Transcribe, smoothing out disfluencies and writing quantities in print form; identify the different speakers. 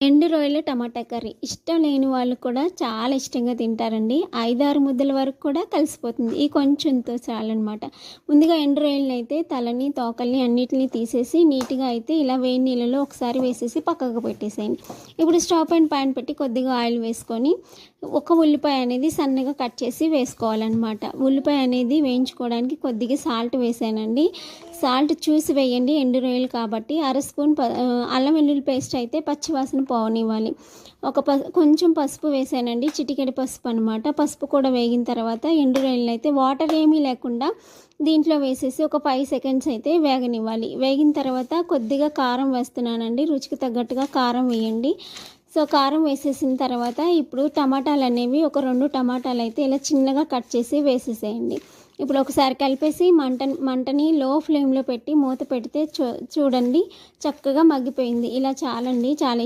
Speaker 1: ఎండు రొయ్యల టమాటా కర్రీ ఇష్టం లేని వాళ్ళు కూడా చాలా ఇష్టంగా తింటారండి. 5, 6 ముద్దల వరకు కూడా కలిసిపోతుంది. ఈ కొంచెంతో చాలనమాట. ముందుగా ఎండు రొయ్యలని అయితే తలని, తోకల్ని అన్నిటిని తీసేసి నీట్‌గా అయితే ఇలా వేడి నీళ్ళలో ఒకసారి వేసేసి పక్కకు పెట్టేసేయండి. ఇప్పుడు స్టవ్ పైన పాన్ పెట్టి కొద్దిగా ఆయిల్ వేసుకొని ఒక ఉల్లిపాయ అనేది సన్నగా కట్ చేసి వేసుకోవాలన్నమాట. ఉల్లిపాయ అనేది వేయించుకోవడానికి కొద్దిగా సాల్ట్ వేసానండి. సాల్ట్ చూసి వేయండి, ఎండు రొయ్యలు కాబట్టి. అర స్పూన్ అల్లం వెల్లుల్లి పేస్ట్ అయితే పచ్చివాసన పోనివ్వాలి. కొంచెం పసుపు వేసానండి, చిటికెడు పసుపు అనమాట. పసుపు కూడా వేగిన తర్వాత ఎండు రొయ్యలు అయితే వాటర్ ఏమీ లేకుండా దీంట్లో వేసేసి ఒక 5 సెకండ్స్ అయితే వేగనివ్వాలి. వేగిన తర్వాత కొద్దిగా కారం వేస్తున్నానండి, రుచికి తగ్గట్టుగా కారం వేయండి. సో కారం వేసేసిన తర్వాత ఇప్పుడు టమాటాలు అనేవి ఒక 2 టమాటాలు అయితే ఇలా చిన్నగా కట్ చేసి వేసేసేయండి. ఇప్పుడు ఒకసారి కలిపేసి మంటని లో ఫ్లేమ్లో పెట్టి మూత పెడితే చూడండి చక్కగా మగ్గిపోయింది. ఇలా చాలండి, చాలా